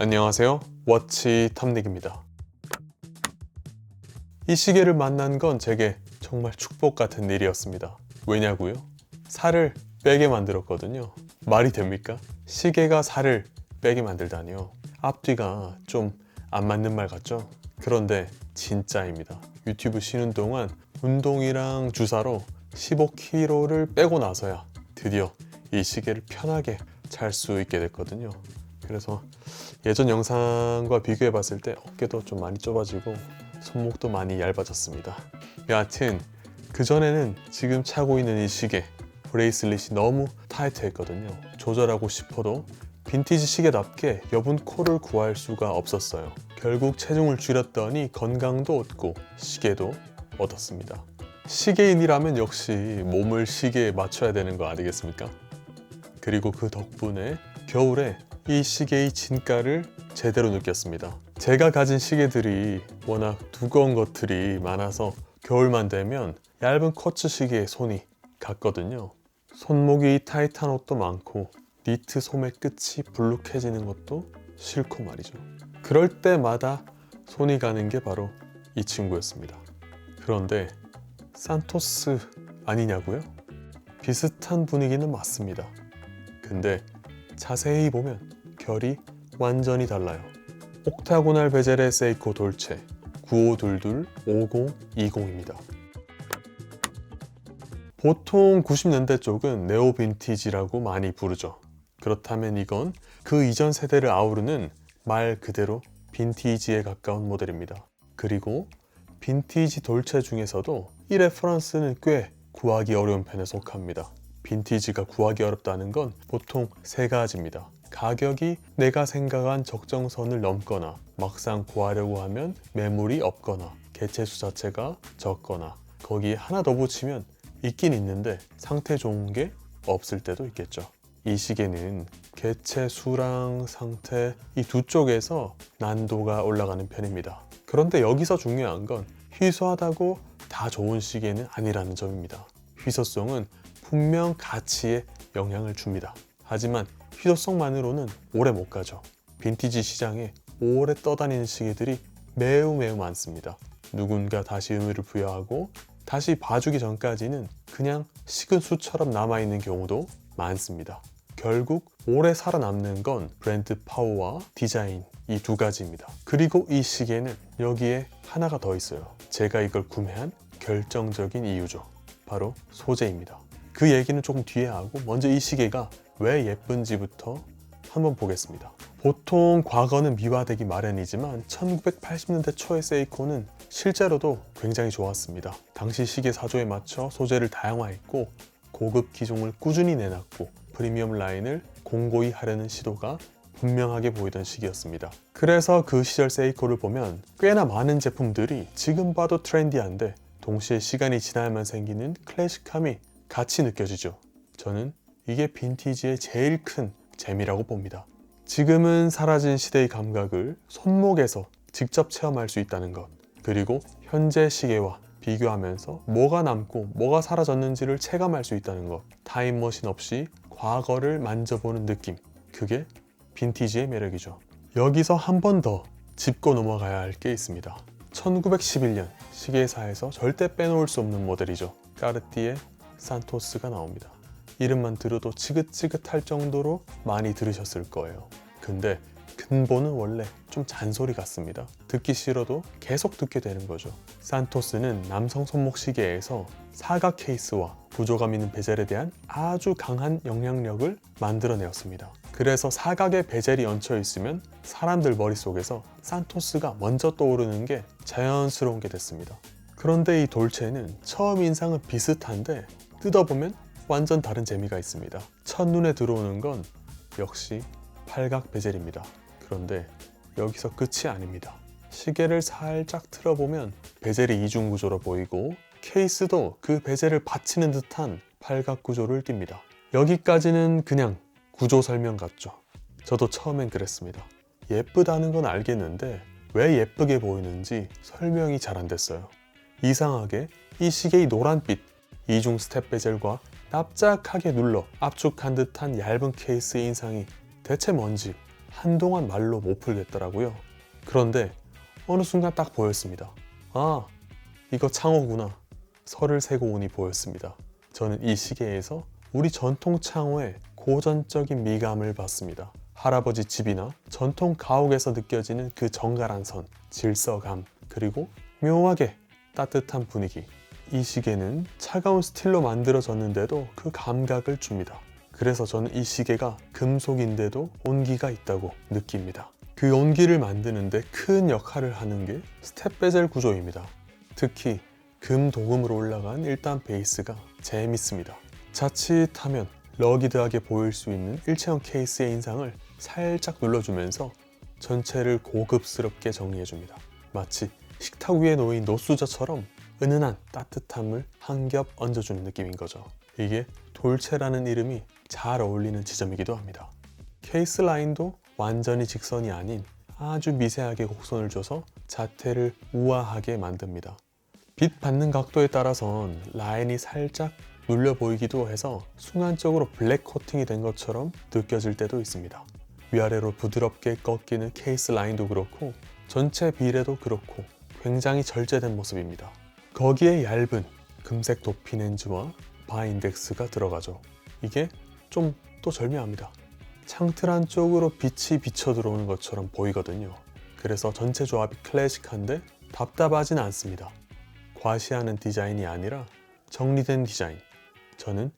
안녕하세요. 워치 탐닉입니다. 이 시계를 만난 건 제게 정말 축복 같은 일이었습니다. 왜냐고요? 살을 빼게 만들었거든요. 말이 됩니까? 시계가 살을 빼게 만들다니요. 앞뒤가 좀 안 맞는 말 같죠? 그런데 진짜입니다. 유튜브 쉬는 동안 운동이랑 주사로 15kg를 빼고 나서야 드디어 이 시계를 편하게 잘 수 있게 됐거든요. 그래서 예전 영상과 비교해 봤을 때 어깨도 좀 많이 좁아지고 손목도 많이 얇아졌습니다. 여하튼 그전에는 지금 차고 있는 이 시계 브레이슬릿이 너무 타이트했거든요. 조절하고 싶어도 빈티지 시계답게 여분 코를 구할 수가 없었어요. 결국 체중을 줄였더니 건강도 얻고 시계도 얻었습니다. 시계인이라면 역시 몸을 시계에 맞춰야 되는 거 아니겠습니까? 그리고 그 덕분에 겨울에 이 시계의 진가를 제대로 느꼈습니다. 제가 가진 시계들이 워낙 두꺼운 것들이 많아서 겨울만 되면 얇은 쿼츠 시계에 손이 갔거든요. 손목이 타이트한 옷도 많고 니트 소매 끝이 불룩해지는 것도 싫고 말이죠. 그럴 때마다 손이 가는 게 바로 이 친구였습니다. 그런데 산토스 아니냐고요? 비슷한 분위기는 맞습니다. 근데 자세히 보면 결이 완전히 달라요. 옥타고널 베젤의 세이코 돌체 9522-5020입니다. 보통 90년대 쪽은 네오 빈티지라고 많이 부르죠. 그렇다면 이건 그 이전 세대를 아우르는 말 그대로 빈티지에 가까운 모델입니다. 그리고 빈티지 돌체 중에서도 이 레퍼런스는 꽤 구하기 어려운 편에 속합니다. 빈티지가 구하기 어렵다는 건 보통 세 가지입니다. 가격이 내가 생각한 적정선을 넘거나 막상 구하려고 하면 매물이 없거나 개체수 자체가 적거나 거기에 하나 더 붙이면 있긴 있는데 상태 좋은 게 없을 때도 있겠죠. 이 시계는 개체수랑 상태 이 두 쪽에서 난도가 올라가는 편입니다. 그런데 여기서 중요한 건 희소하다고 다 좋은 시계는 아니라는 점입니다. 희소성은 분명 가치에 영향을 줍니다. 하지만 희소성만으로는 오래 못 가죠. 빈티지 시장에 오래 떠다니는 시계들이 매우 많습니다. 누군가 다시 의미를 부여하고 다시 봐주기 전까지는 그냥 식은 수처럼 남아있는 경우도 많습니다. 결국 오래 살아남는 건 브랜드 파워와 디자인 이 두 가지입니다. 그리고 이 시계는 여기에 하나가 더 있어요. 제가 이걸 구매한 결정적인 이유죠. 바로 소재입니다. 그 얘기는 조금 뒤에 하고 먼저 이 시계가 왜 예쁜지부터 한번 보겠습니다. 보통 과거는 미화되기 마련이지만 1980년대 초의 세이코는 실제로도 굉장히 좋았습니다. 당시 시계 사조에 맞춰 소재를 다양화했고 고급 기종을 꾸준히 내놨고 프리미엄 라인을 공고히 하려는 시도가 분명하게 보이던 시기였습니다. 그래서 그 시절 세이코를 보면 꽤나 많은 제품들이 지금 봐도 트렌디한데 동시에 시간이 지나야만 생기는 클래식함이 같이 느껴지죠. 저는 이게 빈티지의 제일 큰 재미라고 봅니다. 지금은 사라진 시대의 감각을 손목에서 직접 체험할 수 있다는 것, 그리고 현재 시계와 비교하면서 뭐가 남고 뭐가 사라졌는지를 체감할 수 있다는 것, 타임머신 없이 과거를 만져보는 느낌, 그게 빈티지의 매력이죠. 여기서 한 번 더 짚고 넘어가야 할 게 있습니다. 1911년 시계사에서 절대 빼놓을 수 없는 모델이죠. 까르띠에 산토스가 나옵니다. 이름만 들어도 지긋지긋할 정도로 많이 들으셨을 거예요. 근데 근본은 원래 좀 잔소리 같습니다. 듣기 싫어도 계속 듣게 되는 거죠. 산토스는 남성 손목 시계에서 사각 케이스와 부조감 있는 베젤에 대한 아주 강한 영향력을 만들어내었습니다. 그래서 사각의 베젤이 얹혀 있으면 사람들 머릿속에서 산토스가 먼저 떠오르는 게 자연스러운 게 됐습니다. 그런데 이 돌체는 처음 인상은 비슷한데 뜯어보면 완전 다른 재미가 있습니다. 첫눈에 들어오는 건 역시 팔각 베젤입니다. 그런데 여기서 끝이 아닙니다. 시계를 살짝 틀어보면 베젤이 이중 구조로 보이고 케이스도 그 베젤을 받치는 듯한 팔각 구조를 띱니다. 여기까지는 그냥 구조 설명 같죠. 저도 처음엔 그랬습니다. 예쁘다는 건 알겠는데 왜 예쁘게 보이는지 설명이 잘 안 됐어요. 이상하게 이 시계의 노란빛 이중 스텝 베젤과 납작하게 눌러 압축한 듯한 얇은 케이스의 인상이 대체 뭔지 한동안 말로 못 풀겠더라고요. 그런데 어느 순간 딱 보였습니다. 아, 이거 창호구나. 설을 세고 오니 보였습니다. 저는 이 시계에서 우리 전통 창호의 고전적인 미감을 봤습니다. 할아버지 집이나 전통 가옥에서 느껴지는 그 정갈한 선, 질서감, 그리고 묘하게 따뜻한 분위기. 이 시계는 차가운 스틸로 만들어졌는데도 그 감각을 줍니다. 그래서 저는 이 시계가 금속인데도 온기가 있다고 느낍니다. 그 온기를 만드는데 큰 역할을 하는 게 스텝 베젤 구조입니다. 특히 금 도금으로 올라간 1단 베이스가 재밌습니다. 자칫하면 러기드하게 보일 수 있는 일체형 케이스의 인상을 살짝 눌러주면서 전체를 고급스럽게 정리해줍니다. 마치 식탁 위에 놓인 노수저처럼 은은한 따뜻함을 한 겹 얹어주는 느낌인 거죠. 이게 돌체라는 이름이 잘 어울리는 지점이기도 합니다. 케이스 라인도 완전히 직선이 아닌 아주 미세하게 곡선을 줘서 자태를 우아하게 만듭니다. 빛 받는 각도에 따라선 라인이 살짝 눌려 보이기도 해서 순간적으로 블랙 코팅이 된 것처럼 느껴질 때도 있습니다. 위아래로 부드럽게 꺾이는 케이스 라인도 그렇고 전체 비례도 그렇고 굉장히 절제된 모습입니다. 거기에 얇은 금색 도피 렌즈와 바 인덱스가 들어가죠. 이게 좀 또 절묘합니다. 창틀 쪽으로 빛이 비쳐 들어오는 것처럼 보이거든요. 그래서 전체 조합이 클래식한데 답답하진 않습니다. 과시하는 디자인이 아니라 정리된 디자인. 저는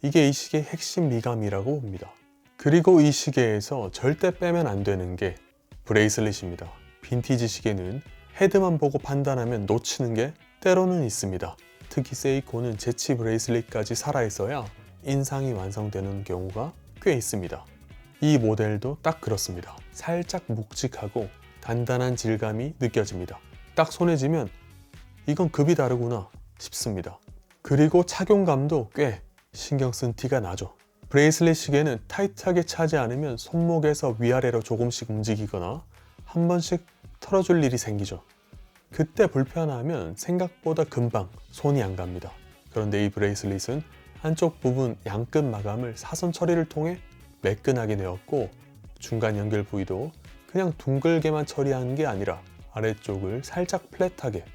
이게 이 시계의 핵심 미감이라고 봅니다. 그리고 이 시계에서 절대 빼면 안 되는 게 브레이슬릿입니다. 빈티지 시계는 헤드만 보고 판단하면 놓치는 게 때로는 있습니다. 특히 세이코는 재치 브레이슬릿까지 살아있어야 인상이 완성되는 경우가 꽤 있습니다. 이 모델도 딱 그렇습니다. 살짝 묵직하고 단단한 질감이 느껴집니다. 딱 손에 쥐면 이건 급이 다르구나 싶습니다. 그리고 착용감도 꽤 신경 쓴 티가 나죠. 브레이슬릿 시계는 타이트하게 차지 않으면 손목에서 위아래로 조금씩 움직이거나 한 번씩 털어줄 일이 생기죠. 그때 불편하면 생각보다 금방 손이 안 갑니다. 그런데 이 브레이슬릿은 한쪽 부분 양끝 마감을 사선 처리를 통해 매끈하게 내었고 중간 연결 부위도 그냥 둥글게만 처리한 게 아니라 아래쪽을 살짝 플랫하게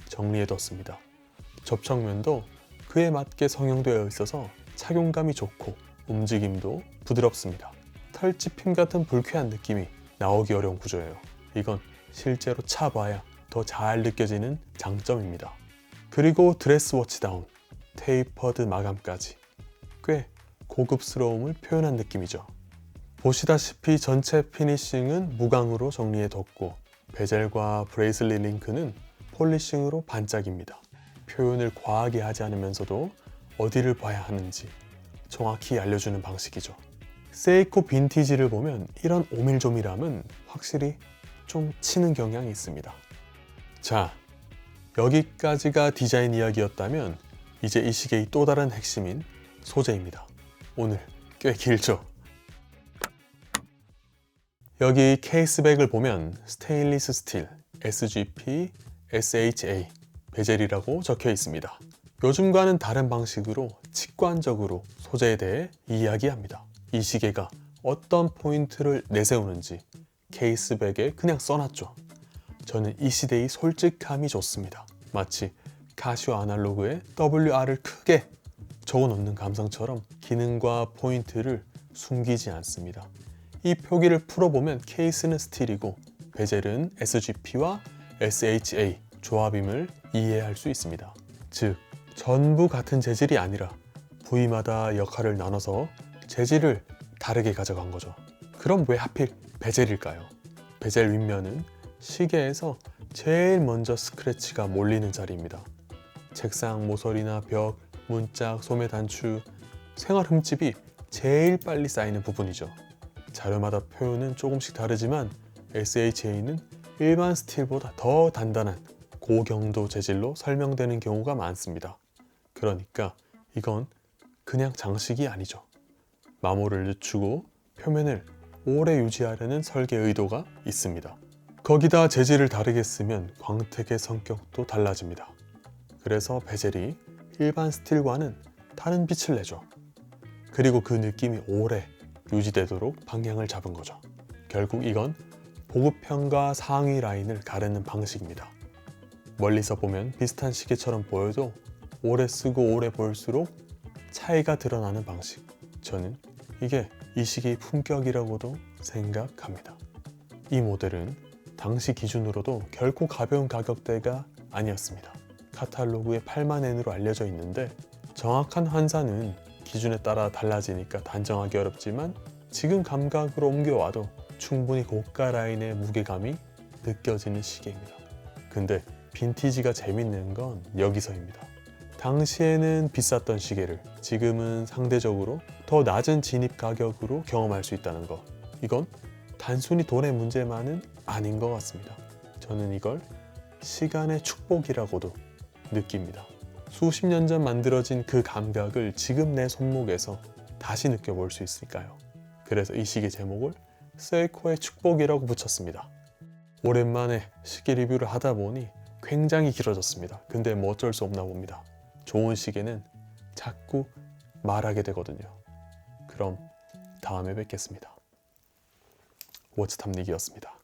정리해뒀습니다. 접착면도 그에 맞게 성형되어 있어서 착용감이 좋고 움직임도 부드럽습니다. 털집힘 같은 불쾌한 느낌이 나오기 어려운 구조예요. 이건 실제로 차봐야 더 잘 느껴지는 장점입니다. 그리고 드레스워치다운 테이퍼드 마감까지 꽤 고급스러움을 표현한 느낌이죠. 보시다시피 전체 피니싱은 무광으로 정리해뒀고 베젤과 브레이슬릿 링크는 폴리싱으로 반짝입니다. 표현을 과하게 하지 않으면서도 어디를 봐야 하는지 정확히 알려주는 방식이죠. 세이코 빈티지를 보면 이런 오밀조밀함은 확실히 좀 치는 경향이 있습니다. 자, 여기까지가 디자인 이야기였다면 이제 이 시계의 또 다른 핵심인 소재입니다. 오늘 꽤 길죠? 여기 케이스백을 보면 스테인리스 스틸 SGP SHA 베젤이라고 적혀 있습니다. 요즘과는 다른 방식으로 직관적으로 소재에 대해 이야기합니다. 이 시계가 어떤 포인트를 내세우는지 케이스백에 그냥 써놨죠. 저는 이 시대의 솔직함이 좋습니다. 마치 카시오 아날로그에 WR을 크게 적어놓는 감성처럼 기능과 포인트를 숨기지 않습니다. 이 표기를 풀어보면 케이스는 스틸이고 베젤은 SGP와 SHA 조합임을 이해할 수 있습니다. 즉, 전부 같은 재질이 아니라 부위마다 역할을 나눠서 재질을 다르게 가져간 거죠. 그럼 왜 하필 베젤일까요? 베젤 윗면은 시계에서 제일 먼저 스크래치가 몰리는 자리입니다. 책상, 모서리나 벽, 문짝, 소매 단추, 생활 흠집이 제일 빨리 쌓이는 부분이죠. 자료마다 표현은 조금씩 다르지만 SHA는 일반 스틸보다 더 단단한 고경도 재질로 설명되는 경우가 많습니다. 그러니까 이건 그냥 장식이 아니죠. 마모를 늦추고 표면을 오래 유지하려는 설계 의도가 있습니다. 거기다 재질을 다르게 쓰면 광택의 성격도 달라집니다. 그래서 베젤이 일반 스틸과는 다른 빛을 내죠. 그리고 그 느낌이 오래 유지되도록 방향을 잡은 거죠. 결국 이건 보급형과 상위 라인을 가르는 방식입니다. 멀리서 보면 비슷한 시계처럼 보여도 오래 쓰고 오래 볼수록 차이가 드러나는 방식. 저는 이게 이 시계의 품격이라고도 생각합니다. 이 모델은 당시 기준으로도 결코 가벼운 가격대가 아니었습니다. 카탈로그에 8만 엔으로 알려져 있는데 정확한 환산은 기준에 따라 달라지니까 단정하기 어렵지만 지금 감각으로 옮겨와도 충분히 고가 라인의 무게감이 느껴지는 시계입니다. 근데 빈티지가 재밌는 건 여기서입니다. 당시에는 비쌌던 시계를 지금은 상대적으로 더 낮은 진입 가격으로 경험할 수 있다는 것. 이건 단순히 돈의 문제만은 아닌 것 같습니다. 저는 이걸 시간의 축복이라고도 느낍니다. 수십 년 전 만들어진 그 감각을 지금 내 손목에서 다시 느껴볼 수 있으니까요. 그래서 이 시계 제목을 세이코의 축복이라고 붙였습니다. 오랜만에 시계 리뷰를 하다 보니 굉장히 길어졌습니다. 근데 뭐 어쩔 수 없나 봅니다. 좋은 시계는 자꾸 말하게 되거든요. 그럼 다음에 뵙겠습니다. 워치탐닉이었습니다.